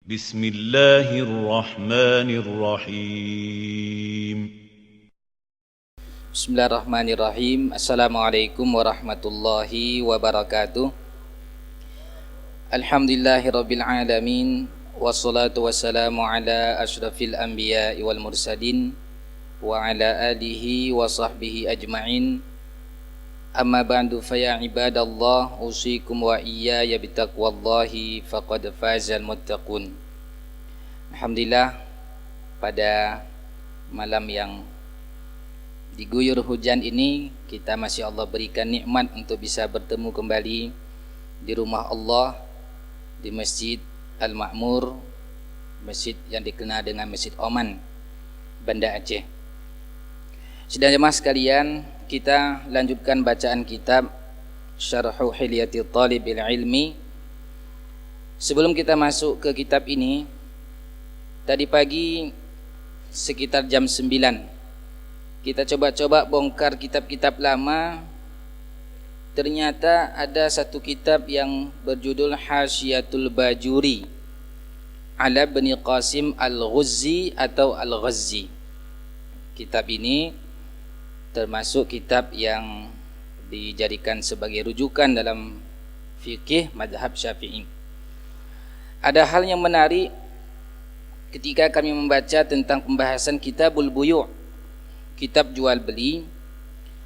بسم الله الرحمن الرحيم Bismillahirrahmanirrahim. Assalamualaikum warahmatullahi wabarakatuh. Alhamdulillahirabbil alamin. Wassalatu wassalamu ala asyrafil anbiya'i wal mursalin wa ala alihi wa sahbihi ajma'in. Amma ba'du fa ya ibadallah, usikum wa iyaya bitaqwallahi faqad fazal muttaqun. Alhamdulillah, pada malam yang diguyur hujan ini kita masih Allah berikan nikmat untuk bisa bertemu kembali di rumah Allah, di Masjid Al-Ma'mur, masjid yang dikenal dengan Masjid Oman, Banda Aceh. Sidang jemaah sekalian, kita lanjutkan bacaan kitab Syarhu Hilyatit Thalibil Ilmi. Sebelum kita masuk ke kitab ini, tadi pagi sekitar jam 9 kita coba-coba bongkar kitab-kitab lama. Ternyata ada satu kitab yang berjudul Hasyiatul Bajuri ala Bani Qasim Al-Ghuzzi atau Al-Ghazzi. Kitab ini termasuk kitab yang dijadikan sebagai rujukan dalam fikih mazhab Syafi'i. Ada hal yang menarik ketika kami membaca tentang pembahasan Kitabul Buyu', kitab jual beli.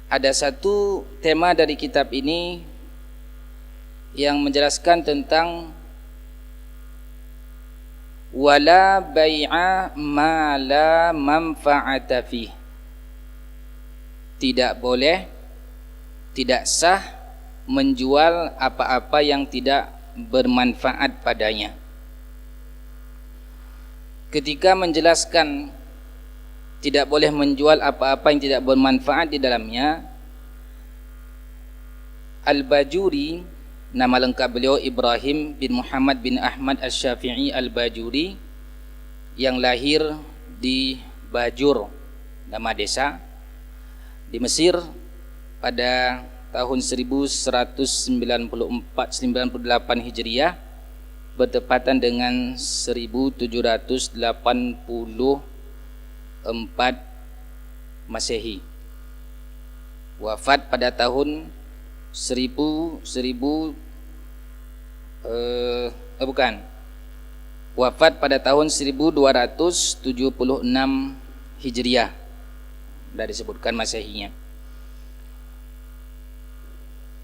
Ada satu tema dari kitab ini yang menjelaskan tentang wala bai'a ma la manfa'ata fih. Tidak boleh, tidak sah menjual apa-apa yang tidak bermanfaat padanya. Ketika menjelaskan tidak boleh menjual apa-apa yang tidak bermanfaat di dalamnya, Al-Bajuri, nama lengkap beliau Ibrahim bin Muhammad bin Ahmad Asy-Syafi'i Al-Bajuri, yang lahir di Bajur, nama desa di Mesir pada tahun 1194-98 Hijriah, bertepatan dengan 1784 Masehi. Wafat pada tahun 1000 wafat pada tahun 1276 Hijriah. Sudah disebutkan Masehinya.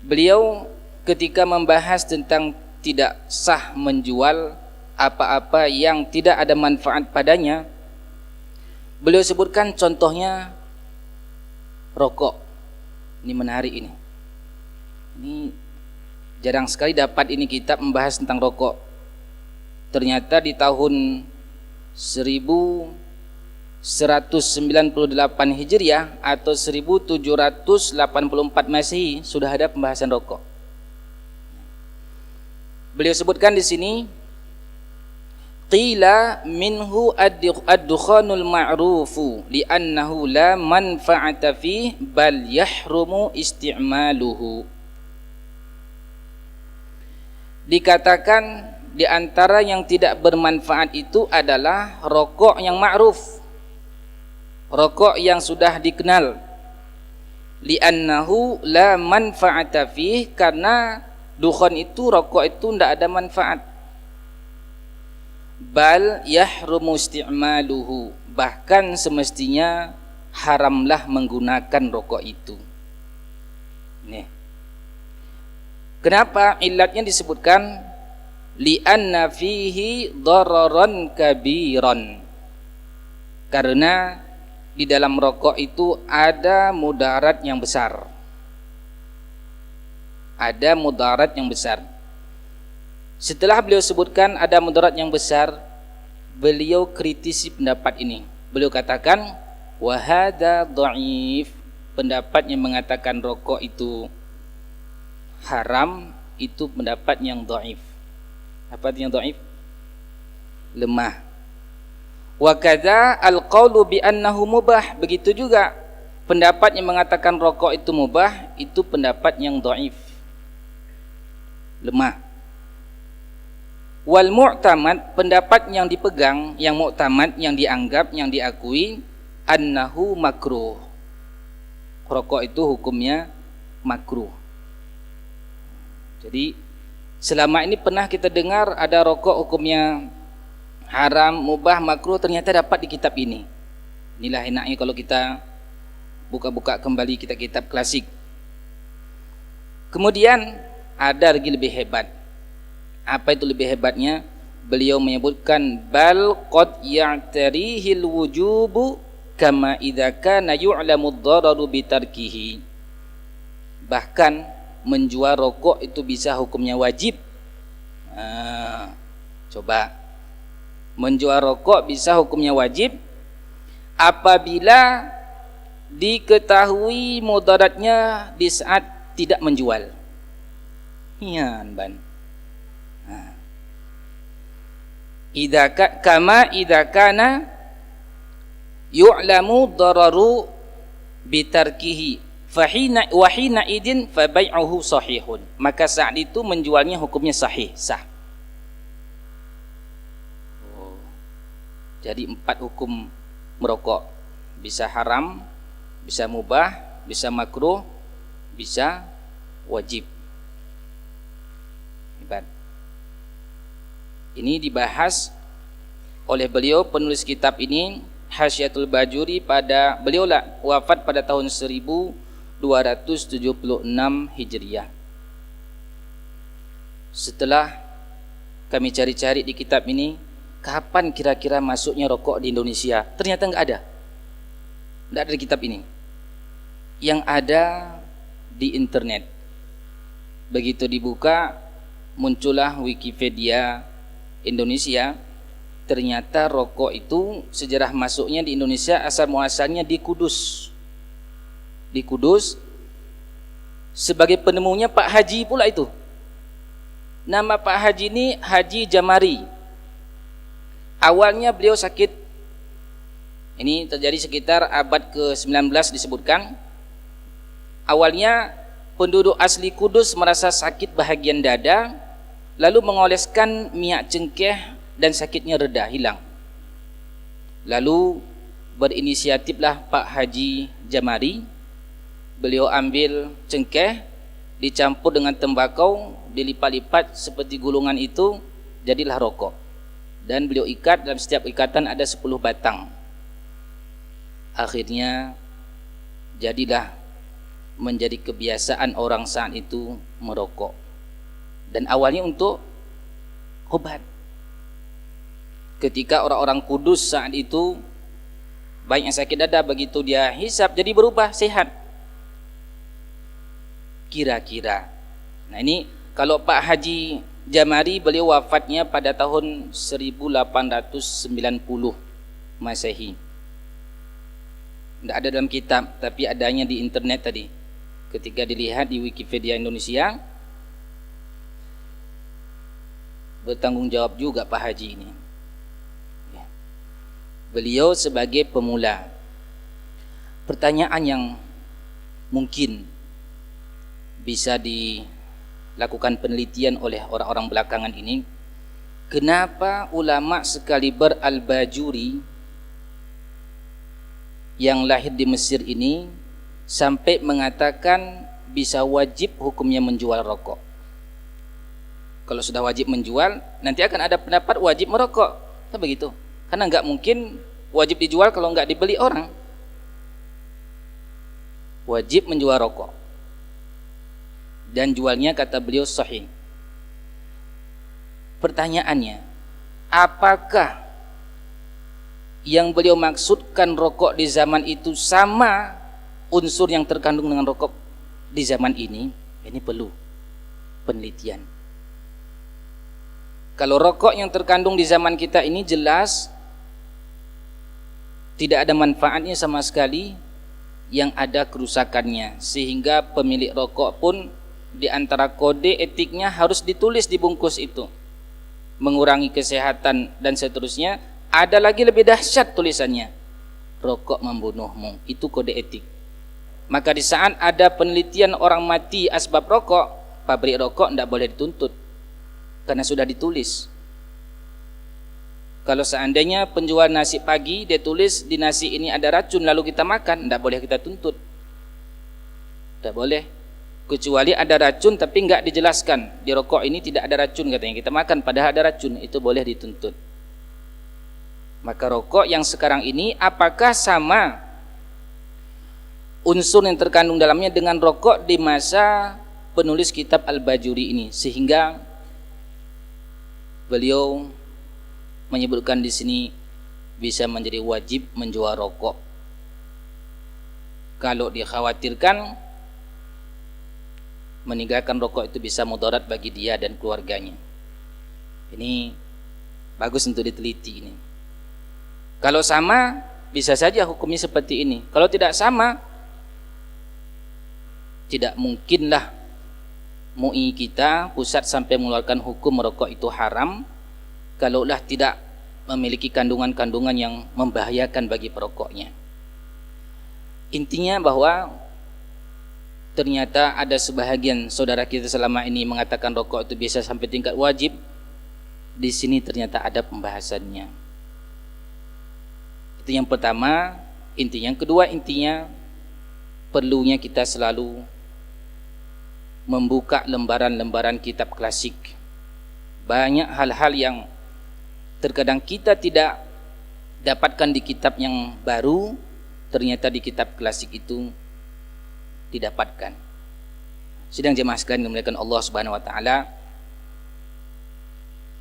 Beliau ketika membahas tentang tidak sah menjual apa-apa yang tidak ada manfaat padanya, beliau sebutkan contohnya rokok. Ini menarik ini. Ini jarang sekali dapat ini kitab membahas tentang rokok. Ternyata di tahun 1198 Hijriah atau 1784 Masehi sudah ada pembahasan rokok. Beliau sebutkan di sini, qila minhu ad-dukhanul ma'rufu li'annahu la manfa'ata fih bal yahrumu isti'maluhu. Dikatakan di antara yang tidak bermanfaat itu adalah rokok yang ma'ruf, rokok yang sudah dikenal. Li'annahu la manfa'ata fih, karena dukhan itu, rokok itu tidak ada manfaat. Bal yahrumu isti'maluhu, bahkan semestinya haramlah menggunakan rokok itu. Nih. Kenapa? Ilatnya disebutkan li'anna fihi dararan kabiran, karena di dalam rokok itu ada mudarat yang besar. Ada mudarat yang besar. Setelah beliau sebutkan ada mudarat yang besar, beliau kritisi pendapat ini. Beliau katakan wa hadza dhaif, pendapat yang mengatakan rokok itu haram itu pendapat yang dhaif. Apa yang dhaif? Lemah. Wa kadza al-qaulu bi annahu mubah, begitu juga pendapat yang mengatakan rokok itu mubah itu pendapat yang dhaif, lemah. Wal mu'tamad, pendapat yang dipegang, yang mu'tamad, yang dianggap, yang diakui, annahu makruh. Rokok itu hukumnya makruh. Jadi selama ini pernah kita dengar ada rokok hukumnya haram, mubah, makruh, ternyata dapat di kitab ini. Inilah enaknya kalau kita buka-buka kembali kitab-kitab klasik. Kemudian ada lagi lebih hebat. Apa itu lebih hebatnya? Beliau menyebutkan bal qad ya'tarihil wujubu kama idza kana yu'lamu ad-dararu bitarkihi. Bahkan menjual rokok itu bisa hukumnya wajib. Coba, menjual rokok bisa hukumnya wajib apabila diketahui mudaratnya di saat tidak menjual. Ban. Kama idza kana yu'lamu dararu bitarkihi wahina idin fabai'uhu sahihun. Maka saat itu menjualnya hukumnya sahih, sah. Jadi 4 hukum merokok. Bisa haram, bisa mubah, bisa makruh, bisa wajib. Hebat. Ini dibahas oleh beliau penulis kitab ini, Hasyiatul Bajuri, pada beliau wafat pada tahun 1276 Hijriah. Setelah kami cari-cari di kitab ini, kapan kira-kira masuknya rokok di Indonesia? Ternyata enggak ada. Enggak ada di kitab ini. Yang ada di internet. Begitu dibuka, muncullah Wikipedia Indonesia. Ternyata rokok itu sejarah masuknya di Indonesia asal muasalnya di Kudus. Di Kudus, sebagai penemunya Pak Haji pula itu. Nama Pak Haji ini Haji Jamari. Awalnya beliau sakit. Ini terjadi sekitar abad ke-19 disebutkan. Awalnya penduduk asli Kudus merasa sakit bahagian dada, lalu mengoleskan minyak cengkeh dan sakitnya reda, hilang. Lalu berinisiatiflah Pak Haji Jamari. Beliau ambil cengkeh, dicampur dengan tembakau, dilipat-lipat seperti gulungan itu, jadilah rokok. Dan beliau ikat, dalam setiap ikatan ada 10 batang. Akhirnya jadilah menjadi kebiasaan orang saat itu merokok. Dan awalnya untuk obat. Ketika orang-orang Kudus saat itu baik yang sakit dada, begitu dia hisap jadi berubah, sehat. Kira-kira. Nah ini kalau Pak Haji Jamari, beliau wafatnya pada tahun 1890 Masehi. Tidak ada dalam kitab, tapi adanya di internet tadi. Ketika dilihat di Wikipedia Indonesia, bertanggung jawab juga Pak Haji ini. Beliau sebagai pemula. Pertanyaan yang mungkin bisa dilakukan penelitian oleh orang-orang belakangan ini, kenapa ulama sekaliber Al-Bajuri yang lahir di Mesir ini sampai mengatakan bisa wajib hukumnya menjual rokok? Kalau sudah wajib menjual, nanti akan ada pendapat wajib merokok, kan begitu? Karena nggak mungkin wajib dijual kalau nggak dibeli orang. Wajib menjual rokok. Dan jualnya kata beliau sahih. Pertanyaannya, apakah yang beliau maksudkan rokok di zaman itu sama unsur yang terkandung dengan rokok di zaman ini? Ini perlu penelitian. Kalau rokok yang terkandung di zaman kita ini jelas tidak ada manfaatnya sama sekali, yang ada kerusakannya, sehingga pemilik rokok pun di antara kode etiknya harus ditulis di bungkus itu, mengurangi kesehatan dan seterusnya. Ada lagi lebih dahsyat tulisannya, rokok membunuhmu, itu kode etik. Maka di saat ada penelitian orang mati asbab rokok, pabrik rokok tidak boleh dituntut karena sudah ditulis. Kalau seandainya penjual nasi pagi dia tulis di nasi ini ada racun lalu kita makan, tidak boleh kita tuntut. Tidak boleh. Kecuali ada racun tapi enggak dijelaskan. Di rokok ini tidak ada racun katanya. Kita makan padahal ada racun, itu boleh dituntut. Maka rokok yang sekarang ini apakah sama unsur yang terkandung dalamnya dengan rokok di masa penulis kitab Al-Bajuri ini, sehingga beliau menyebutkan di sini bisa menjadi wajib menjual rokok. Kalau dikhawatirkan meninggalkan rokok itu bisa mudarat bagi dia dan keluarganya. Ini bagus untuk diteliti ini. Kalau sama, bisa saja hukumnya seperti ini. Kalau tidak sama, tidak mungkinlah MUI kita pusat sampai mengeluarkan hukum merokok itu haram kalaulah tidak memiliki kandungan-kandungan yang membahayakan bagi perokoknya. Intinya bahwa ternyata ada sebahagian saudara kita selama ini mengatakan rokok itu bisa sampai tingkat wajib. Di sini ternyata ada pembahasannya. Itu yang pertama, intinya. Yang kedua, intinya perlunya kita selalu membuka lembaran-lembaran kitab klasik. Banyak hal-hal yang terkadang kita tidak dapatkan di kitab yang baru, ternyata di kitab klasik itu didapatkan. Sidang jemaah sekalian dimuliakan Allah Subhanahu wa taala,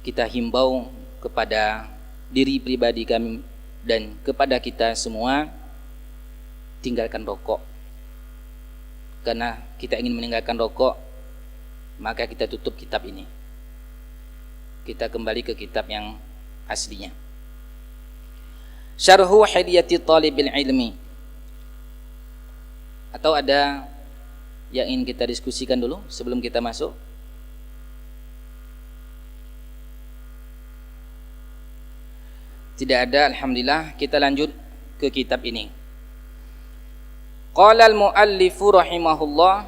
kita himbau kepada diri pribadi kami dan kepada kita semua, tinggalkan rokok. Karena kita ingin meninggalkan rokok, maka kita tutup kitab ini. Kita kembali ke kitab yang aslinya. Syarhu Hilyati Talibil Ilmi. Atau ada yang ingin kita diskusikan dulu sebelum kita masuk? Tidak ada, alhamdulillah. Kita lanjut ke kitab ini. Qala al-muallifu rahimahullah,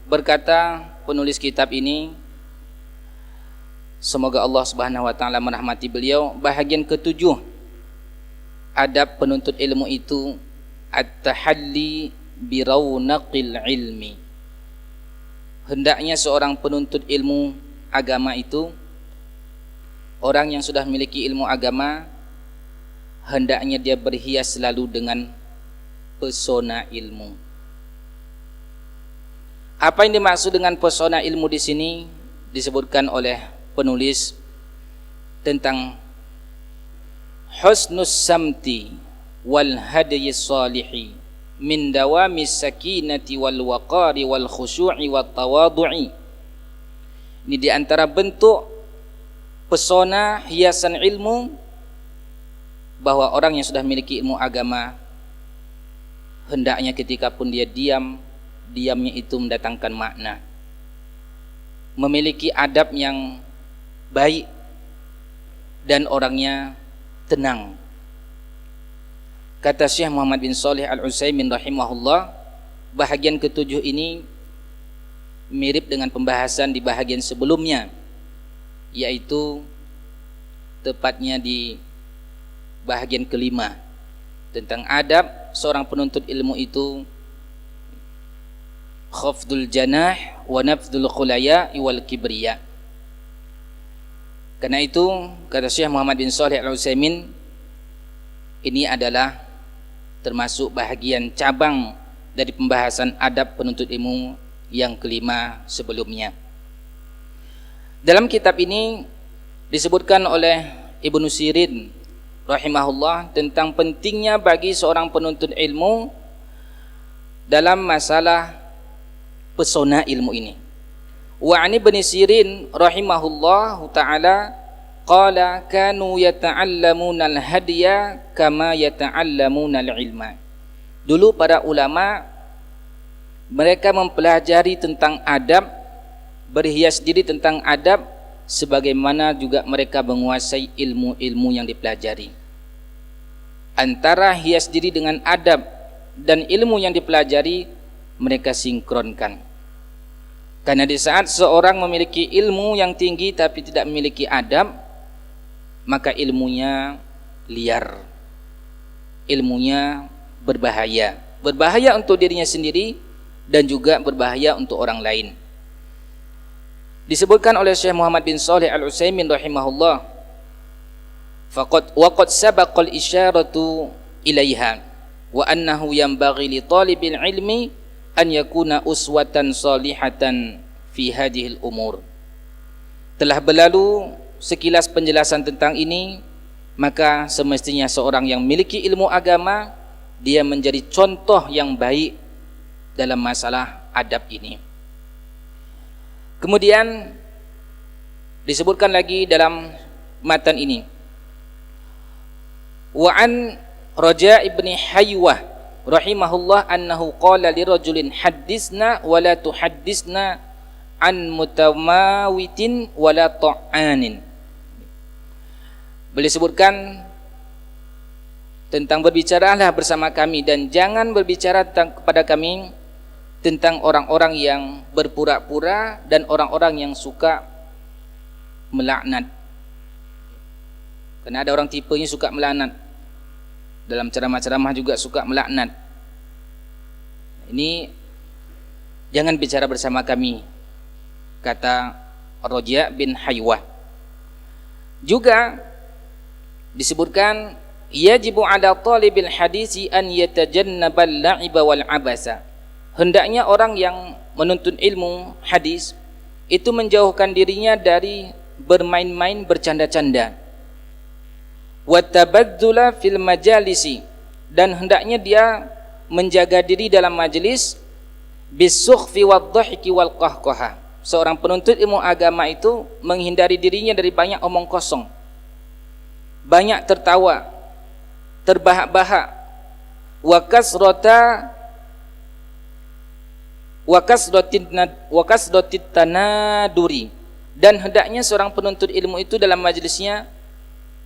berkata penulis kitab ini, semoga Allah Subhanahu wa taala merahmati beliau, bahagian ketujuh adab penuntut ilmu itu at-tahalli bi raunaqil ilmi. Hendaknya seorang penuntut ilmu agama itu, orang yang sudah memiliki ilmu agama, hendaknya dia berhias selalu dengan pesona ilmu. Apa yang dimaksud dengan pesona ilmu di sini disebutkan oleh penulis tentang husnus samti wal hadyi salihi min dawamis sakinati wal waqari wal khusyu'i wat tawadhu'i. Ini di antara bentuk pesona hiasan ilmu, bahwa orang yang sudah memiliki ilmu agama hendaknya ketika pun dia diam, diamnya itu mendatangkan makna, memiliki adab yang baik dan orangnya tenang. Kata Syekh Muhammad bin Shalih Al-Utsaimin rahimahullah, bahagian ketujuh ini mirip dengan pembahasan di bahagian sebelumnya, yaitu tepatnya di bahagian kelima tentang adab seorang penuntut ilmu itu khafdul janah wa nafdul khulaya wal kibriya. Karena itu kata Syekh Muhammad bin Shalih Al-Utsaimin, ini adalah termasuk bahagian cabang dari pembahasan adab penuntut ilmu yang kelima sebelumnya. Dalam kitab ini disebutkan oleh Ibnu Sirin rahimahullah tentang pentingnya bagi seorang penuntut ilmu dalam masalah pesona ilmu ini. Wa ani Ibnu Sirin rahimahullah taala qala kanu yata'allamuna al-hadya kama yata'allamuna al-ilma. Dulu para ulama mereka mempelajari tentang adab, berhias diri tentang adab sebagaimana juga mereka menguasai ilmu-ilmu yang dipelajari. Antara hias diri dengan adab dan ilmu yang dipelajari mereka sinkronkan. Karena di saat seorang memiliki ilmu yang tinggi tapi tidak memiliki adab, maka ilmunya liar, ilmunya berbahaya, berbahaya untuk dirinya sendiri dan juga berbahaya untuk orang lain. Disebutkan oleh Syekh Muhammad bin Shalih Al-Utsaimin rahimahullah, waqad sabaqal isyaratu ilaiha wa annahu yanbaghi li talibil ilmi an yakuna uswatan salihatan fi hadhil umur. Telah berlalu sekilas penjelasan tentang ini, maka semestinya seorang yang memiliki ilmu agama dia menjadi contoh yang baik dalam masalah adab ini. Kemudian disebutkan lagi dalam matan ini, wa an Raja' ibn Haywah rahimahullah annahu qala li rajulin haddisna wa la tuhaddisna an mutamawitin wa la ta'anin. Beliau sebutkan tentang berbicaralah bersama kami dan jangan berbicara kepada kami tentang orang-orang yang berpura-pura dan orang-orang yang suka melaknat. Karena ada orang tipenya suka melaknat. Dalam ceramah-ceramah juga suka melaknat. Ini jangan bicara bersama kami, kata Raja' bin Haywah. Juga disebutkan yajibu ala talibil hadisi an yatajannabal la'iba wal abasa. Hendaknya orang yang menuntut ilmu hadis itu menjauhkan dirinya dari bermain-main, bercanda-canda. Wa tabadzula fil majalisi, dan hendaknya dia menjaga diri dalam majelis bisukhfi wadh-dhahiki wal qahqahah. Seorang penuntut ilmu agama itu menghindari dirinya dari banyak omong kosong, banyak tertawa, terbahak-bahak, wa kasratit tanaduri, dan hendaknya seorang penuntut ilmu itu dalam majelisnya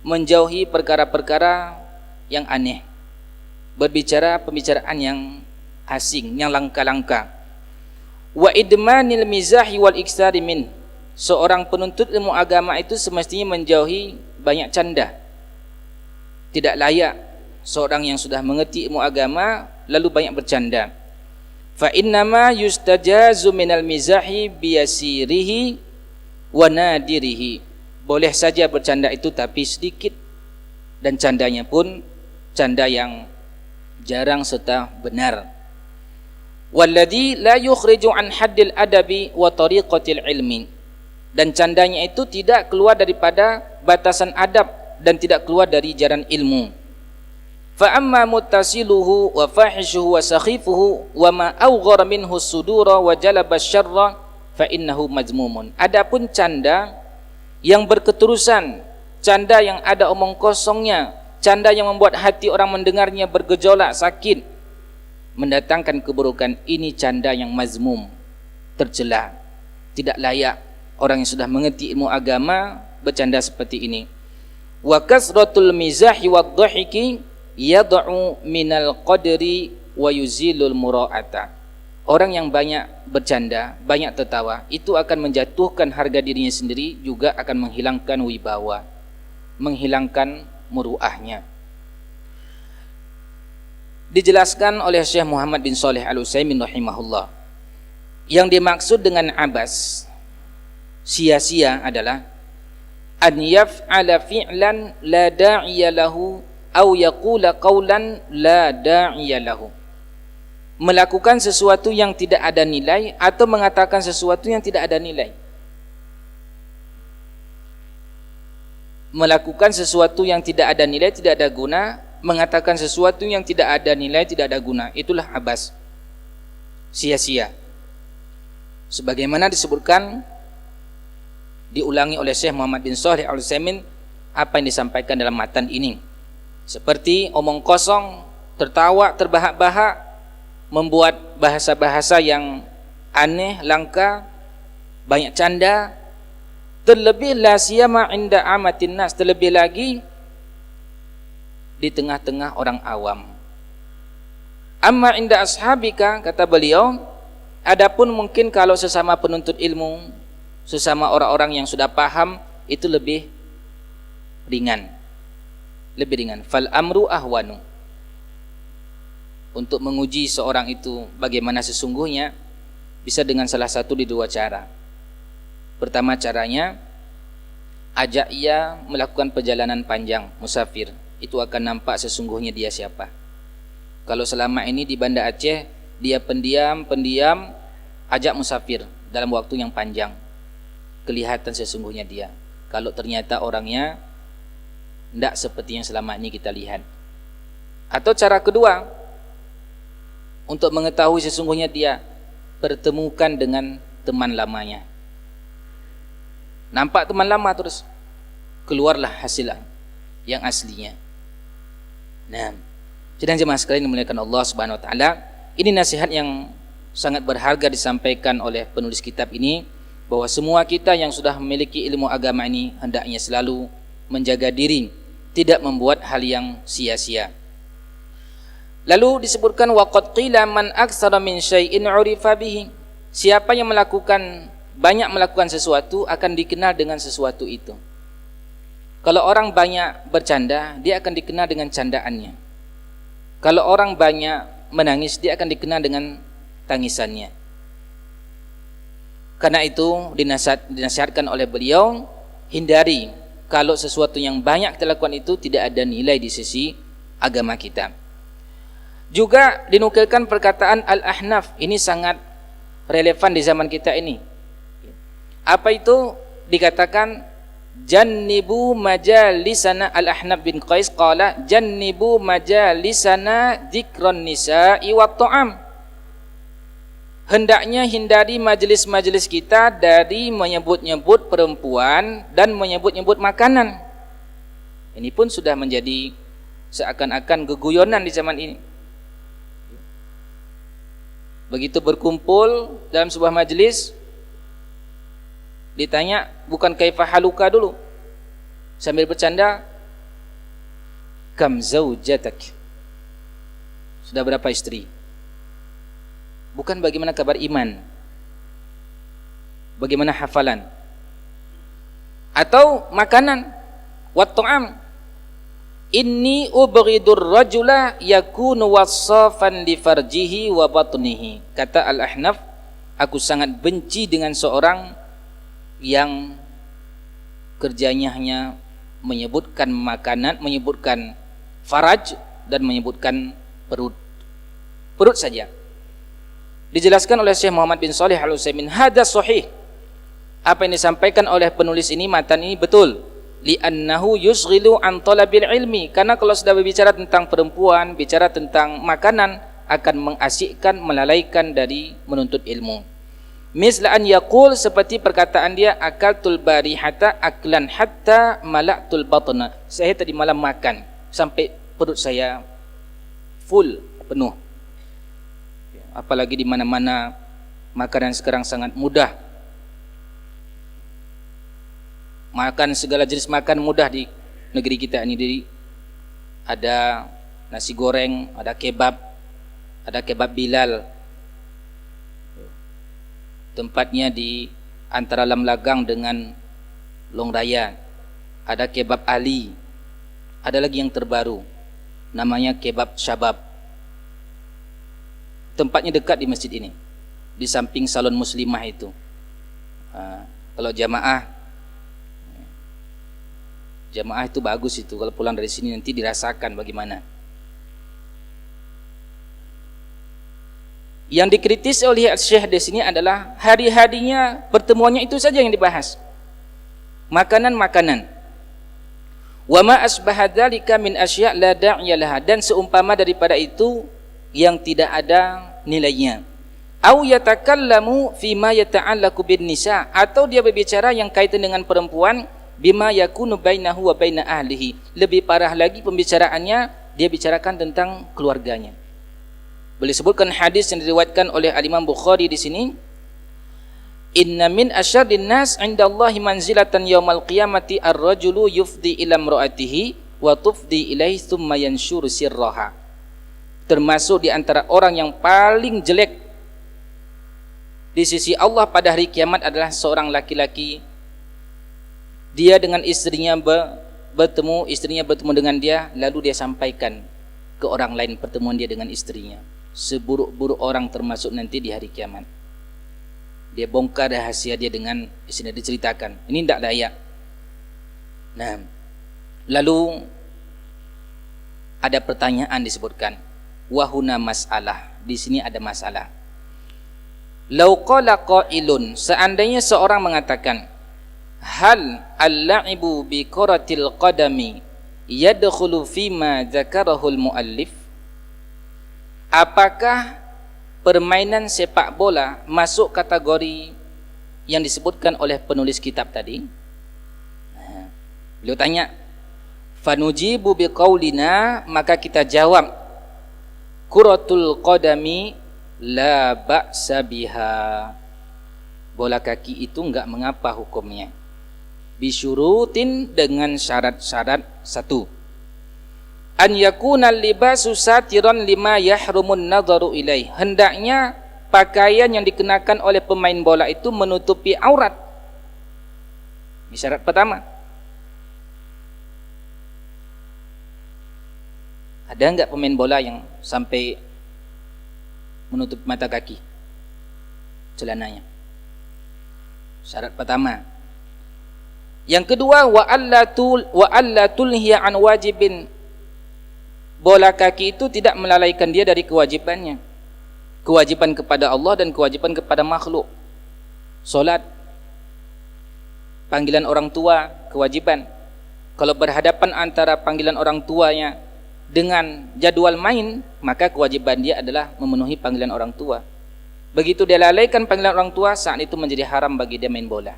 menjauhi perkara-perkara yang aneh, berbicara pembicaraan yang asing, yang langka-langka. Wa idmanil mizahi wal iksari min, seorang penuntut ilmu agama itu semestinya menjauhi banyak canda. Tidak layak seorang yang sudah mengerti ilmu agama lalu banyak bercanda. Fa innama yustajazu minal mizahi biyasirihi wa nadirihi. Boleh saja bercanda itu tapi sedikit, dan candanya pun canda yang jarang serta benar. Walladhi la yukhriju an haddil adabi wa tariqatil ilmi, dan candanya itu tidak keluar daripada batasan adab dan tidak keluar dari jalan ilmu. Fa amma muttasiluhu wa fahishuhu wa sakhifuhu wa ma awghara minhu sudura wa jalaba syarra fa innahu mazmumun. Adapun canda yang berketerusan, canda yang ada omong kosongnya, canda yang membuat hati orang mendengarnya bergejolak sakit, mendatangkan keburukan, ini canda yang mazmum, tercela. Tidak layak orang yang sudah mengerti ilmu agama bercanda seperti ini. Wa kasratul mizahi wadh-dhahiki yad'u minal qadri wa yuzilul mura'ata. Orang yang banyak bercanda, banyak tertawa, itu akan menjatuhkan harga dirinya sendiri, juga akan menghilangkan wibawa, menghilangkan muruahnya. Dijelaskan oleh Syekh Muhammad bin Shalih Al-Utsaimin rahimahullah, yang dimaksud dengan abas, sia-sia, adalah an yaf'ala fi'lan la da'iya lahu au yaqula qawlan la da'iya lahu. Melakukan sesuatu yang tidak ada nilai atau mengatakan sesuatu yang tidak ada nilai. Melakukan sesuatu yang tidak ada nilai, tidak ada guna, mengatakan sesuatu yang tidak ada nilai, tidak ada guna, itulah abas, sia-sia. Sebagaimana disebutkan, diulangi oleh Syekh Muhammad bin Shalih Al-Utsaimin apa yang disampaikan dalam matan ini, seperti omong kosong, tertawa, terbahak-bahak, membuat bahasa-bahasa yang aneh, langka, banyak canda, terlebih la siyama inda amatin nas, terlebih lagi di tengah-tengah orang awam. Amma inda ashabika, kata beliau, adapun mungkin kalau sesama penuntut ilmu, sesama orang-orang yang sudah paham, itu lebih ringan. Lebih ringan. Fal amru ahwanu. Untuk menguji seorang itu bagaimana sesungguhnya bisa dengan salah satu di dua cara. Pertama caranya, ajak ia melakukan perjalanan panjang, musafir. Itu akan nampak sesungguhnya dia siapa. Kalau selama ini di Banda Aceh, dia pendiam, ajak musafir dalam waktu yang panjang, kelihatan sesungguhnya dia. Kalau ternyata orangnya tidak seperti yang selama ini kita lihat. Atau cara kedua, untuk mengetahui sesungguhnya dia, pertemukan dengan teman lamanya. Nampak teman lama terus, keluarlah hasil yang aslinya. Nah, sidang jemaah sekalian dimuliakan Allah Subhanahu wa taala, ini nasihat yang sangat berharga disampaikan oleh penulis kitab ini, bahwa semua kita yang sudah memiliki ilmu agama ini hendaknya selalu menjaga diri, tidak membuat hal yang sia-sia. Lalu disebutkan waqad qila man aktsara min syai'in 'urifa bihi. Siapa yang banyak melakukan sesuatu akan dikenal dengan sesuatu itu. Kalau orang banyak bercanda, dia akan dikenal dengan candaannya. Kalau orang banyak menangis, dia akan dikenal dengan tangisannya. Karena itu dinasihatkan oleh beliau, hindari kalau sesuatu yang banyak kita lakukan itu tidak ada nilai di sisi agama kita. Juga dinukilkan perkataan Al-Ahnaf, ini sangat relevan di zaman kita ini. Apa itu? Dikatakan jannibu majalisana. Al-Ahnaf bin Qais qala jannibu majalisana dzikran nisa'i wat ta'am. Hendaknya hindari majelis-majelis kita dari menyebut-nyebut perempuan dan menyebut-nyebut makanan. Ini pun sudah menjadi seakan-akan geguyonan di zaman ini. Begitu berkumpul dalam sebuah majelis, ditanya bukan kaifa haluka dulu, sambil bercanda, kam zaujatak, sudah berapa istri? Bukan bagaimana kabar iman, bagaimana hafalan, atau makanan, wat ta'am, inni ubghidur rajula yakunu wassafan li farjihi wa batnihi. Kata Al-Ahnaf, aku sangat benci dengan seorang yang kerjanya hanya menyebutkan makanan, menyebutkan faraj dan menyebutkan perut saja. Dijelaskan oleh Syekh Muhammad bin Shalih Al-Utsaimin, hadza sahih. Apa yang disampaikan oleh penulis ini, matan ini betul. Li'annahu yushghilu an talabil ilmi. Karena kalau sudah berbicara tentang perempuan, bicara tentang makanan, akan mengasyikkan, melalaikan dari menuntut ilmu. Misla an yaqul, seperti perkataan dia, akaltul barihata aklan hatta mala'tul batna. Saya tadi malam makan sampai perut saya full, penuh. Apalagi di mana-mana makanan sekarang sangat mudah. Makan segala jenis makan mudah di negeri kita ini. Ada nasi goreng, ada kebab Bilal. Tempatnya di antara Lam Lagang dengan Long Raya. Ada kebab Ali. Ada lagi yang terbaru, namanya kebab Syabab. Tempatnya dekat di masjid ini, di samping salon muslimah itu. Kalau jamaah itu bagus itu. Kalau pulang dari sini nanti dirasakan bagaimana. Yang dikritis oleh Syekh di sini adalah hari-harinya pertemuannya itu saja yang dibahas. Makanan-makanan. Wa ma asbaha dzalika min asya' la da'iya laha, dan seumpama daripada itu yang tidak ada nilainya. Au yatakallamu fima yata'allaqu bin nisa, atau dia berbicara yang kaitan dengan perempuan, bima yakunu bainahu wa baina ahlihi. Lebih parah lagi pembicaraannya, dia bicarakan tentang keluarganya. Boleh sebutkan hadis yang diriwayatkan oleh Al-Imam Bukhari di sini, inna min asyarrin nas 'indallahi manzilatan yaumal qiyamati ar-rajulu yufdi ila imra'atihi wa tufdi ilaihi thumma yanshuru sirraha. Termasuk di antara orang yang paling jelek di sisi Allah pada hari kiamat adalah seorang laki-laki, dia dengan istrinya bertemu, istrinya bertemu dengan dia, lalu dia sampaikan ke orang lain pertemuan dia dengan istrinya. Seburuk-buruk orang termasuk nanti di hari kiamat. Dia bongkar rahasia dia dengan istrinya, diceritakan. Ini tidak layak. Nah, lalu ada pertanyaan disebutkan. Wahuna masalah. Di sini ada masalah. Lau qala qailun, seandainya seorang mengatakan, hal al-la'ibu bi qaratil qadami yadkhulu fima dzakarahul muallif, apakah permainan sepak bola masuk kategori yang disebutkan oleh penulis kitab tadi? Beliau tanya, fanujibu biqaulina, maka kita jawab, kuratul qadami la ba'sa biha, bola kaki itu enggak mengapa hukumnya, bisyurutin, dengan syarat-syarat. Satu, an yakuna libasu satiran lima yahrumun nadharu ilaih, hendaknya pakaian yang dikenakan oleh pemain bola itu menutupi aurat. Ini syarat pertama. Ada enggak pemain bola yang sampai menutup mata kaki celananya? Syarat pertama. Yang kedua, wa alla tulhiya an wajibin, bola kaki itu tidak melalaikan dia dari kewajibannya, kewajiban kepada Allah dan kewajiban kepada makhluk. Solat, panggilan orang tua, kewajiban. Kalau berhadapan antara panggilan orang tuanya dengan jadwal main, maka kewajiban dia adalah memenuhi panggilan orang tua. Begitu dia lalaikan panggilan orang tua, saat itu menjadi haram bagi dia main bola.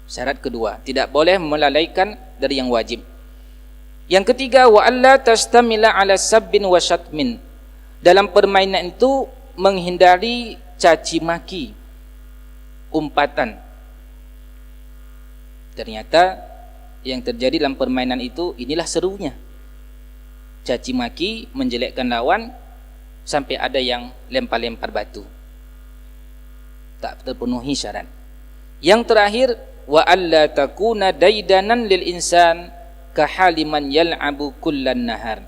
Syarat kedua, tidak boleh melalaikan dari yang wajib. Yang ketiga, wa alla tastamila ala sabbin wa syatmin, dalam permainan itu menghindari caci maki, umpatan. Ternyata yang terjadi dalam permainan itu, inilah serunya. Caci maki, menjelekkan lawan, sampai ada yang lempar-lempar batu. Tak terpenuhi syarat. Yang terakhir, wa alla takuna daidanan lil insan kahaliman yal'abu kullan nahar.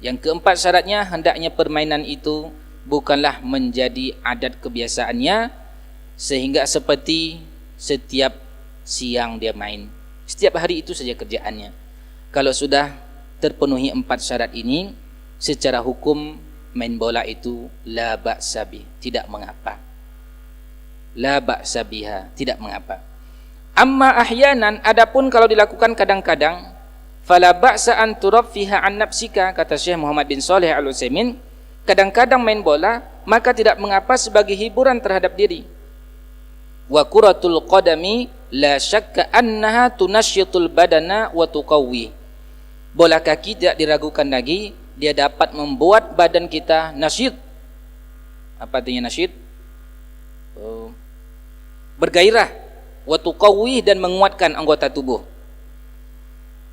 Yang keempat syaratnya, hendaknya permainan itu bukanlah menjadi adat kebiasaannya, sehingga seperti setiap siang dia main, setiap hari itu saja kerjaannya. Kalau sudah terpenuhi empat syarat ini, secara hukum main bola itu la ba'sa bih, tidak mengapa. La ba'sa biha, tidak mengapa. Amma ahyanan, adapun kalau dilakukan kadang-kadang, fala ba'sa an turaffiha an nafsika, kata Syekh Muhammad bin Shalih Al-Utsaimin, kadang-kadang main bola maka tidak mengapa sebagai hiburan terhadap diri. Wa kuratul qadami la syakka annaha tunasyitul badana wa tuqawwi, bola kaki tidak diragukan lagi, dia dapat membuat badan kita nasyid. Apa artinya nasyid? Bergairah. Wa tuqawwi, dan menguatkan anggota tubuh.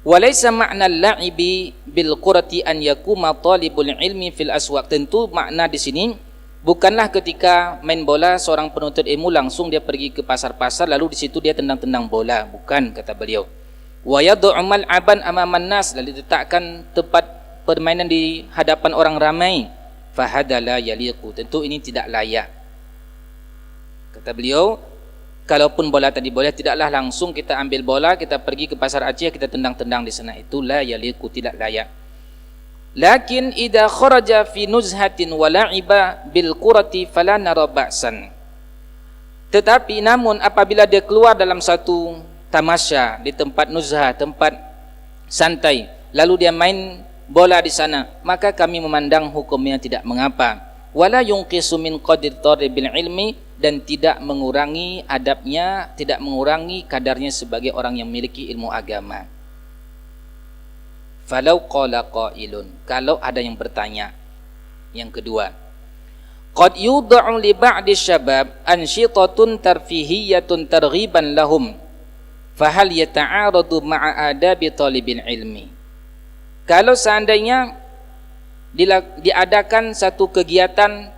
Walaysa ma'na al-la'ibi bil qurati an yakuma talibul ilmi fil aswaq. Tentu makna di sini bukanlah ketika main bola seorang penuntut ilmu langsung dia pergi ke pasar-pasar lalu di situ dia tendang-tendang bola, bukan, kata beliau. Wa yad'u mal'aban amaman nas, lalu diletakkan tempat permainan di hadapan orang ramai. Fahadala yaliqu, tentu ini tidak layak. Kata beliau, kalaupun bola tadi boleh, tidaklah langsung kita ambil bola, kita pergi ke pasar Aceh, kita tendang-tendang di sana. Itu la yaliqu, tidak layak. Lakin idza kharaja fi nuzhatin wa la'iba bil qurati fala nara ba'san. Tetapi namun apabila dia keluar dalam satu tamasya, di tempat nuzha, tempat santai, lalu dia main bola di sana, maka kami memandang hukumnya tidak mengapa. Wala yunqisu min qadir taribil ilmi, dan tidak mengurangi adabnya, tidak mengurangi kadarnya sebagai orang yang memiliki ilmu agama. Falau qala qailun, kalau ada yang bertanya. Yang kedua, qad yud'u li ba'di syabab ansyitatun tarfihiyatun targhiban lahum, fahal yata'aradu ma'a adabi talibil ilmi. Kalau seandainya diadakan satu kegiatan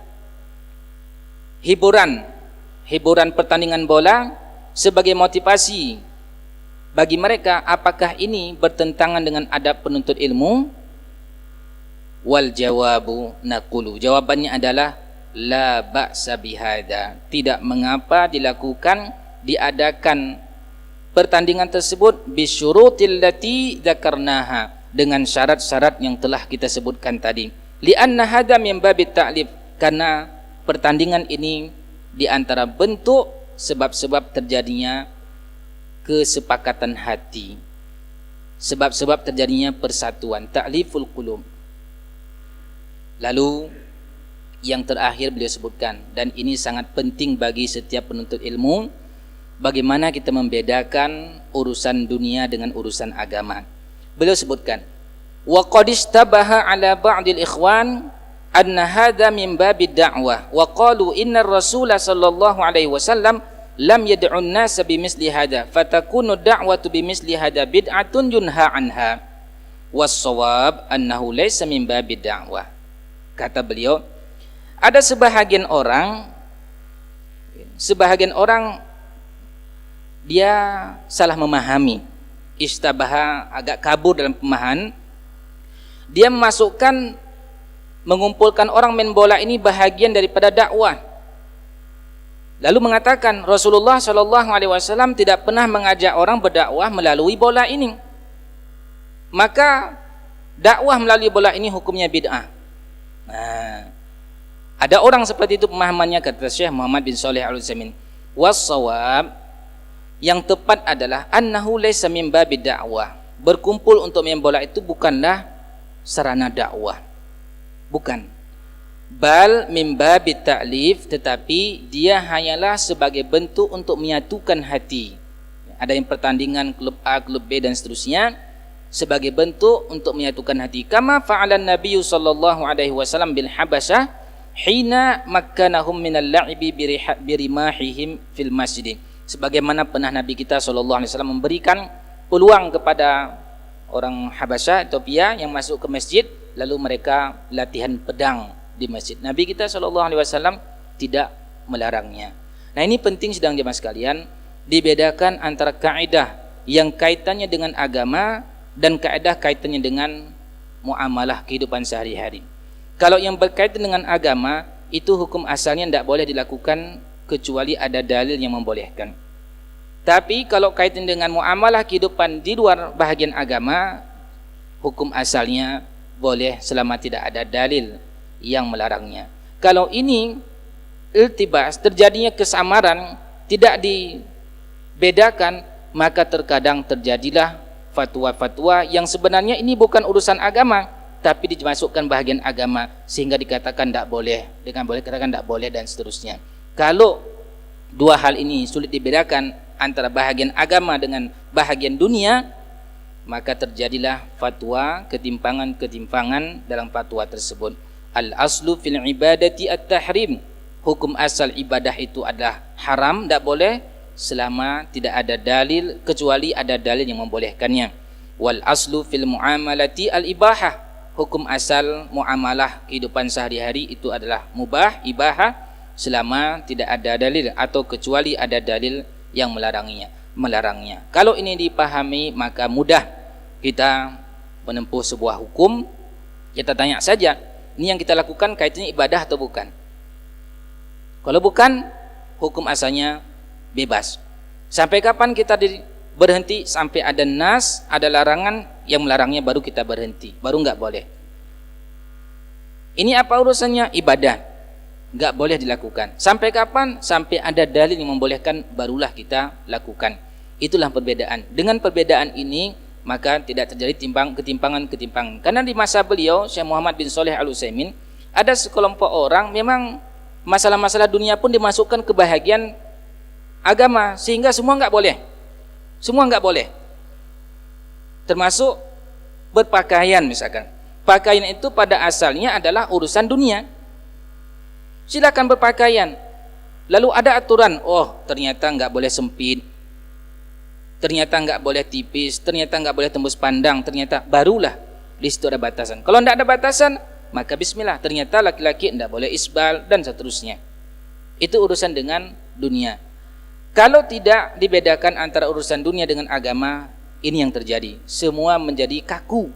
hiburan pertandingan bola sebagai motivasi Bagi mereka, apakah ini bertentangan dengan adab penuntut ilmu? Wal jawabu naqulu. Jawabannya adalah la ba'sa bihada. Tidak mengapa diadakan pertandingan tersebut bisyurutil lati dzakarnaha, dengan syarat-syarat yang telah kita sebutkan tadi. Li'anna hadza min babit ta'lif, karena pertandingan ini di antara bentuk sebab-sebab terjadinya kesepakatan hati, sebab-sebab terjadinya persatuan, ta'liful qulub. Lalu yang terakhir beliau sebutkan, dan ini sangat penting bagi setiap penuntut ilmu, bagaimana kita membedakan urusan dunia dengan urusan agama. Beliau sebutkan, wa qad istabaha ala ba'dil ikhwan anna hadza min babid da'wah wa qalu innar rasul sallallahu alaihi wasallam lam yad'un nas bimisli hadza fatakunu da'watu bimisli hadza bid'atun yunha anha was-shawab annahu laysa min babid da'wah. Kata beliau, ada sebahagian orang dia salah memahami, istabaha, agak kabur dalam pemahaman. Dia memasukkan, mengumpulkan orang main bola ini bahagian daripada dakwah. Lalu mengatakan Rasulullah SAW tidak pernah mengajak orang berdakwah melalui bola ini. Maka dakwah melalui bola ini hukumnya bid'ah. Nah, ada orang seperti itu pemahamannya, kata Syekh Muhammad bin Shalih Al-Utsaimin. Was-shawab, yang tepat adalah annahu laysa min babid da'wah. Berkumpul untuk main bola itu bukanlah sarana dakwah. Bukan. Bal min babit ta'lif, tetapi dia hanyalah sebagai bentuk untuk menyatukan hati. Ada yang pertandingan klub A, klub B dan seterusnya, sebagai bentuk untuk menyatukan hati. Kama fa'alan Nabi sallallahu alaihi wasallam bil Habasyah hina makkanahum minal la'ibi birimahihim fil masjid. Sebagaimana pernah Nabi kita sallallahu alaihi wasallam memberikan peluang kepada orang Habasyah, Ethiopia, yang masuk ke masjid, lalu mereka latihan pedang di masjid. Nabi kita SAW tidak melarangnya. Nah, ini penting sedang jemaah sekalian, dibedakan antara kaidah yang kaitannya dengan agama dan kaidah kaitannya dengan muamalah kehidupan sehari-hari. Kalau yang berkaitan dengan agama, itu hukum asalnya tidak boleh dilakukan kecuali ada dalil yang membolehkan. Tapi kalau kaitan dengan muamalah kehidupan di luar bahagian agama, hukum asalnya boleh selama tidak ada dalil yang melarangnya. Kalau ini iltibas, terjadinya kesamaran, tidak dibedakan, maka terkadang terjadilah fatwa-fatwa yang sebenarnya ini bukan urusan agama, tapi dimasukkan bahagian agama, sehingga dikatakan tidak boleh, dengan boleh katakan tidak boleh dan seterusnya. Kalau dua hal ini sulit dibedakan antara bahagian agama dengan bahagian dunia, maka terjadilah fatwa, ketimpangan-ketimpangan dalam fatwa tersebut. Al-aslu fil ibadati at-tahrim. Hukum asal ibadah itu adalah haram, tidak boleh selama tidak ada dalil, kecuali ada dalil yang membolehkannya. Wal aslu fil muamalati al-ibahah. Hukum asal muamalah kehidupan sehari-hari itu adalah mubah, ibahah, selama tidak ada dalil atau kecuali ada dalil yang melarangnya. Kalau ini dipahami, maka mudah kita menempuh sebuah hukum. Kita tanya saja, ini yang kita lakukan kaitannya ibadah atau bukan? Kalau bukan, hukum asalnya bebas. Sampai kapan kita berhenti? Sampai ada nas, ada larangan yang melarangnya, baru kita berhenti, baru nggak boleh. Ini apa urusannya? Ibadah, nggak boleh dilakukan. Sampai kapan? Sampai ada dalil yang membolehkan, barulah kita lakukan. Itulah perbedaan. Dengan perbedaan ini, maka tidak terjadi ketimpangan. Karena di masa beliau, Syekh Muhammad bin Shalih Al-Utsaimin, ada sekelompok orang memang masalah-masalah dunia pun dimasukkan ke bahagian agama, sehingga semua nggak boleh. Semua nggak boleh. Termasuk berpakaian misalkan. Pakaian itu pada asalnya adalah urusan dunia. Silakan berpakaian. Lalu ada aturan, oh ternyata nggak boleh sempit, ternyata nggak boleh tipis, ternyata nggak boleh tembus pandang, ternyata barulah di situ ada batasan. Kalau tidak ada batasan, maka bismillah, ternyata laki-laki tidak boleh isbal dan seterusnya. Itu urusan dengan dunia. Kalau tidak dibedakan antara urusan dunia dengan agama, ini yang terjadi. Semua menjadi kaku.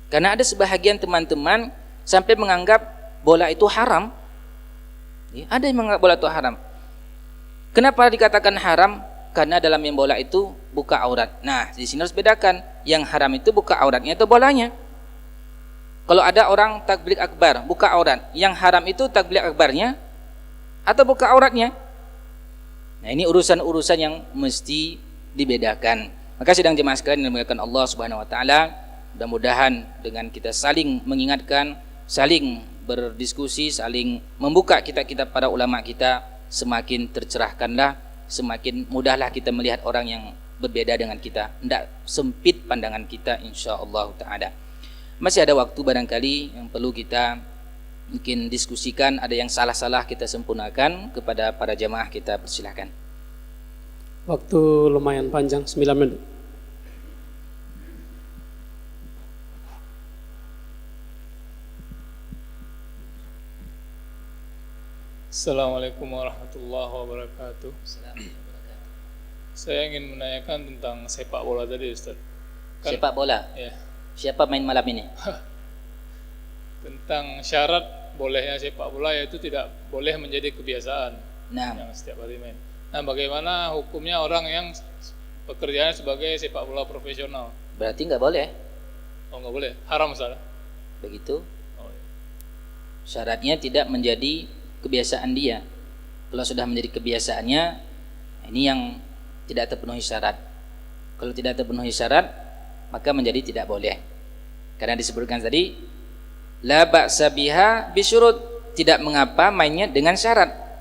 Karena ada sebahagian teman-teman sampai menganggap bola itu haram. Ya, ada yang menganggap bola itu haram. Kenapa dikatakan haram? Karena dalam main bola itu buka aurat. Nah, di sini harus bedakan. Yang haram itu buka auratnya atau bolanya. Kalau ada orang takbir akbar, buka aurat. Yang haram itu takbir akbarnya atau buka auratnya. Nah, ini urusan-urusan yang mesti dibedakan. Maka sidang jemaah sekalian yang dimuliakan Allah Subhanahu wa taala, mudah-mudahan dengan kita saling mengingatkan, saling berdiskusi, saling membuka kitab-kitab para ulama kita, semakin tercerahkanlah, semakin mudahlah kita melihat orang yang berbeda dengan kita. Tidak sempit pandangan kita insyaallah taala. Masih ada waktu barangkali yang perlu kita mungkin diskusikan, ada yang salah-salah kita sempurnakan. Kepada para jamaah kita persilahkan. Waktu lumayan panjang, 9 menit. Assalamualaikum warahmatullahi wabarakatuh. Saya ingin menanyakan tentang sepak bola tadi, Ustaz. Sepak bola? Ya. Siapa main malam ini? Tentang syarat bolehnya sepak bola, yaitu tidak boleh menjadi kebiasaan yang setiap hari main. Nah, bagaimana hukumnya orang yang pekerjaannya sebagai sepak bola profesional? Berarti nggak boleh? Oh, nggak boleh, haram salah. Begitu? Oh, iya. Syaratnya tidak menjadi kebiasaan dia. Kalau sudah menjadi kebiasaannya, ini yang tidak terpenuhi syarat. Kalau tidak terpenuhi syarat, maka menjadi tidak boleh. Karena disebutkan tadi, la ba'sa biha bisyurut, tidak mengapa mainnya dengan syarat.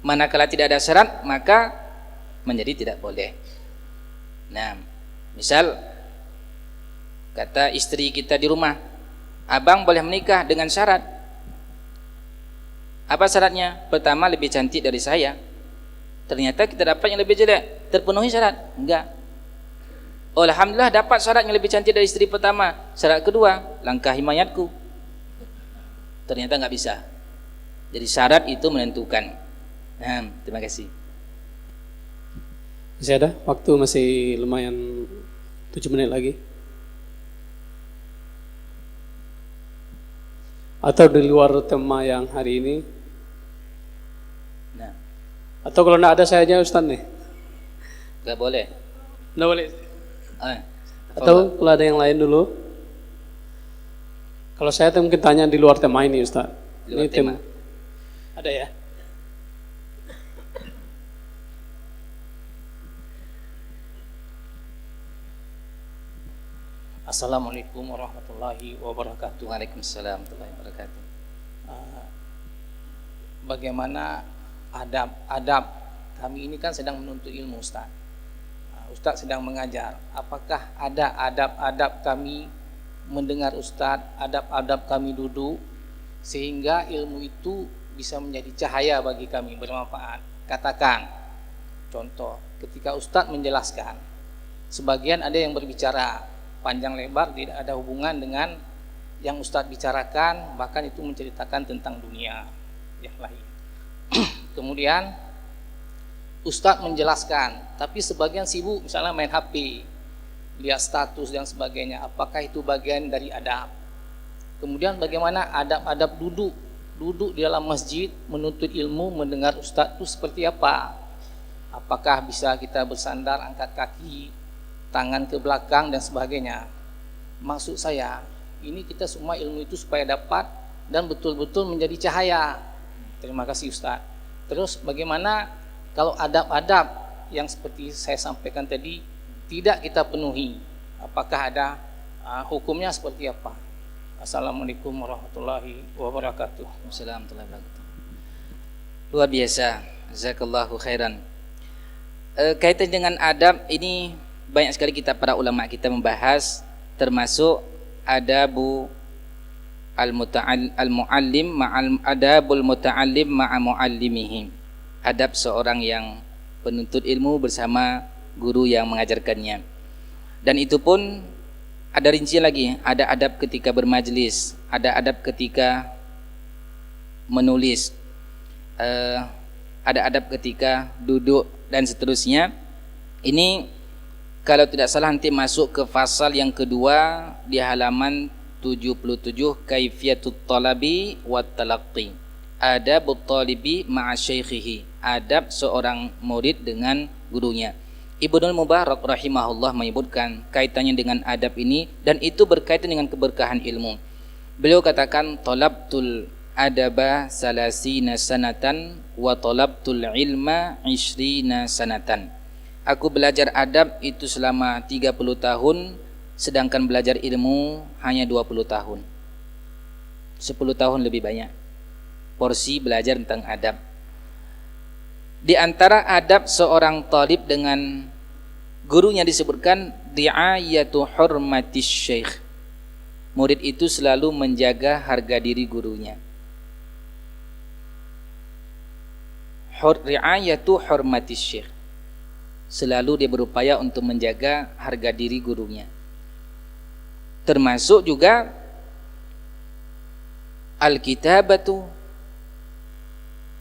Manakala tidak ada syarat, maka menjadi tidak boleh. Nah, misal kata istri kita di rumah, abang boleh menikah dengan syarat. Apa syaratnya? Pertama, lebih cantik dari saya. Ternyata kita dapat yang lebih jelek. Terpenuhi syarat? Enggak. Oh, alhamdulillah dapat syarat yang lebih cantik dari istri pertama. Syarat kedua, langkahi mayatku. Ternyata enggak bisa. Jadi syarat itu menentukan. Nah, terima kasih. Masih ada? Waktu masih lumayan 7 menit lagi. Atau di luar tema yang hari ini? Nah, atau kalau tidak ada saya aja Ustaz nih? enggak boleh. Tidak boleh. Atau kalau ada yang lain dulu? Kalau saya mungkin tanya di luar tema ini Ustaz. Di luar ini tema. Ada ya? Assalamualaikum warahmatullahi wabarakatuh. Waalaikumsalam warahmatullahi wabarakatuh. Bagaimana adab kami ini kan sedang menuntut ilmu, Ustaz. Ustaz sedang mengajar. Apakah ada adab-adab kami mendengar Ustaz, adab-adab kami duduk, sehingga ilmu itu bisa menjadi cahaya bagi kami, bermanfaat? Katakan, contoh, ketika Ustaz menjelaskan, sebagian ada yang berbicara panjang lebar, tidak ada hubungan dengan yang Ustadz bicarakan, bahkan itu menceritakan tentang dunia yang lain. Kemudian Ustadz menjelaskan, tapi sebagian sibuk misalnya main HP, lihat status dan sebagainya. Apakah itu bagian dari adab? Kemudian bagaimana adab-adab duduk di dalam masjid menuntut ilmu, mendengar Ustadz itu seperti apa? Apakah bisa kita bersandar, angkat kaki, tangan ke belakang dan sebagainya? Maksud saya, ini kita semua ilmu itu supaya dapat dan betul-betul menjadi cahaya. Terima kasih Ustaz. Terus bagaimana kalau adab-adab yang seperti saya sampaikan tadi tidak kita penuhi? Apakah ada hukumnya seperti apa? Assalamualaikum warahmatullahi wabarakatuh. Assalamualaikum warahmatullahi wabarakatuh. Luar biasa. Jazakallahu khairan. Kaitan dengan adab ini banyak sekali kita para ulama kita membahas, termasuk adabu al-muallim ma'al adabul muta'allim ma'a muallimihi. Adab seorang yang penuntut ilmu bersama guru yang mengajarkannya. Dan itu pun ada rinci lagi, ada adab ketika bermajlis, ada adab ketika menulis, ada adab ketika duduk dan seterusnya. Ini kalau tidak salah nanti masuk ke pasal yang kedua di halaman 77, kaifiyatut talabi wat talaqqi. Adabut talibi ma'a syaikhihi. Adab seorang murid dengan gurunya. Ibnul Mubarak rahimahullah menyebutkan kaitannya dengan adab ini, dan itu berkaitan dengan keberkahan ilmu. Beliau katakan, talabtul adaba salasina sanatan wa talabtul ilma 20 sanatan. Aku belajar adab itu selama 30 tahun, sedangkan belajar ilmu hanya 20 tahun. 10 tahun lebih banyak porsi belajar tentang adab. Di antara adab seorang talib dengan gurunya disebutkan ri'ayatu hurmatis syekh. Murid itu selalu menjaga harga diri gurunya. Ri'ayatu hurmatis syekh. Selalu dia berupaya untuk menjaga harga diri gurunya. Termasuk juga al-kitabatu,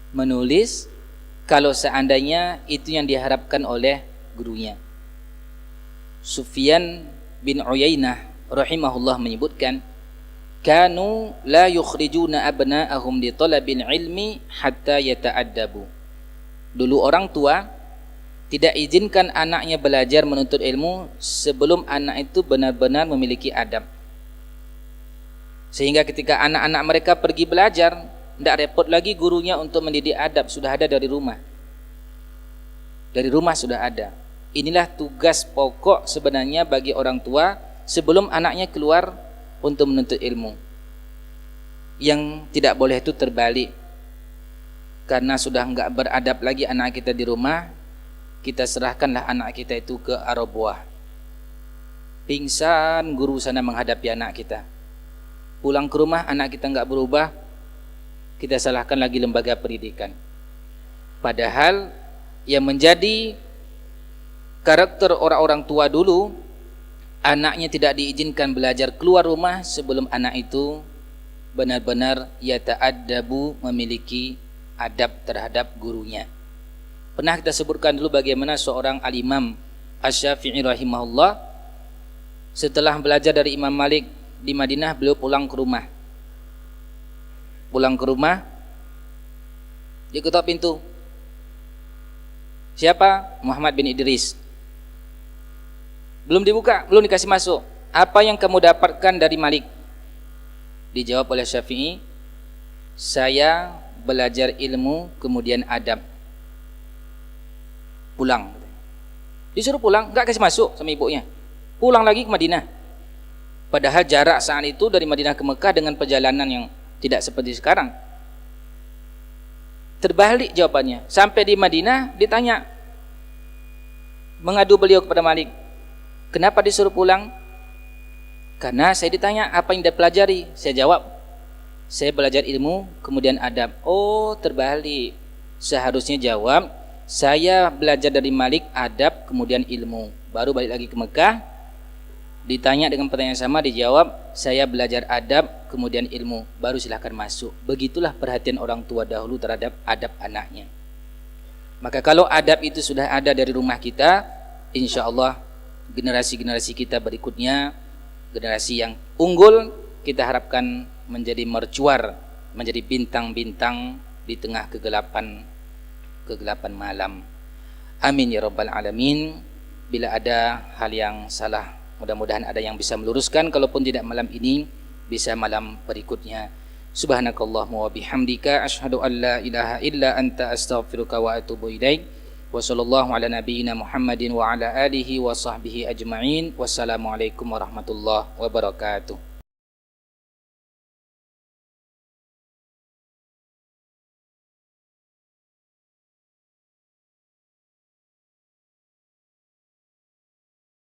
menulis kalau seandainya itu yang diharapkan oleh gurunya. Sufyan bin Uyainah rahimahullah menyebutkan, kanu la yukhrijuna abna'ahum li talabil ilmi hatta yata'addabu. Dulu orang tua tidak izinkan anaknya belajar menuntut ilmu sebelum anak itu benar-benar memiliki adab. Sehingga ketika anak-anak mereka pergi belajar, tidak repot lagi gurunya untuk mendidik adab, sudah ada dari rumah. Dari rumah sudah ada. Inilah tugas pokok sebenarnya bagi orang tua sebelum anaknya keluar untuk menuntut ilmu. Yang tidak boleh itu terbalik. Karena sudah enggak beradab lagi anak kita di rumah, kita serahkanlah anak kita itu ke arwah. Pingsan guru sana menghadapi anak kita. Pulang ke rumah anak kita enggak berubah, kita salahkan lagi lembaga pendidikan. Padahal yang menjadi karakter orang-orang tua dulu, anaknya tidak diizinkan belajar keluar rumah sebelum anak itu benar-benar yata'addabu, memiliki adab terhadap gurunya. Pernah kita sebutkan dulu bagaimana seorang al-Imam Asy-Syafi'i rahimahullah setelah belajar dari Imam Malik di Madinah, beliau pulang ke rumah. Dia ketok pintu. Siapa? Muhammad bin Idris. Belum dibuka, belum dikasih masuk. Apa yang kamu dapatkan dari Malik? Dijawab oleh Syafi'i, saya belajar ilmu kemudian adab. Pulang. Disuruh pulang, enggak kasih masuk sama ibunya. Pulang lagi ke Madinah. Padahal jarak saat itu dari Madinah ke Mekah dengan perjalanan yang tidak seperti sekarang. Terbalik jawabannya. Sampai di Madinah ditanya, mengadu beliau kepada Malik, kenapa disuruh pulang? Karena saya ditanya apa yang dia pelajari. Saya jawab, saya belajar ilmu kemudian adab. Oh, terbalik. Seharusnya jawab, saya belajar dari Malik adab kemudian ilmu. Baru balik lagi ke Mekah, ditanya dengan pertanyaan sama, dijawab saya belajar adab kemudian ilmu, baru silahkan masuk. Begitulah perhatian orang tua dahulu terhadap adab anaknya. Maka kalau adab itu sudah ada dari rumah kita, insya Allah generasi-generasi kita berikutnya, generasi yang unggul, kita harapkan menjadi mercuar, menjadi bintang-bintang di tengah kegelapan malam. Amin ya rabbal alamin. Bila ada hal yang salah, mudah-mudahan ada yang bisa meluruskan. Kalaupun tidak malam ini, bisa malam berikutnya. Subhanakallahumma wa bihamdika asyhadu an la ilaha illa anta astaghfiruka wa atubu ilaik. Wa sallallahu ala nabiyyina Muhammadin wa ala alihi wa sahbihi ajma'in. Wassalamualaikum warahmatullahi wabarakatuh.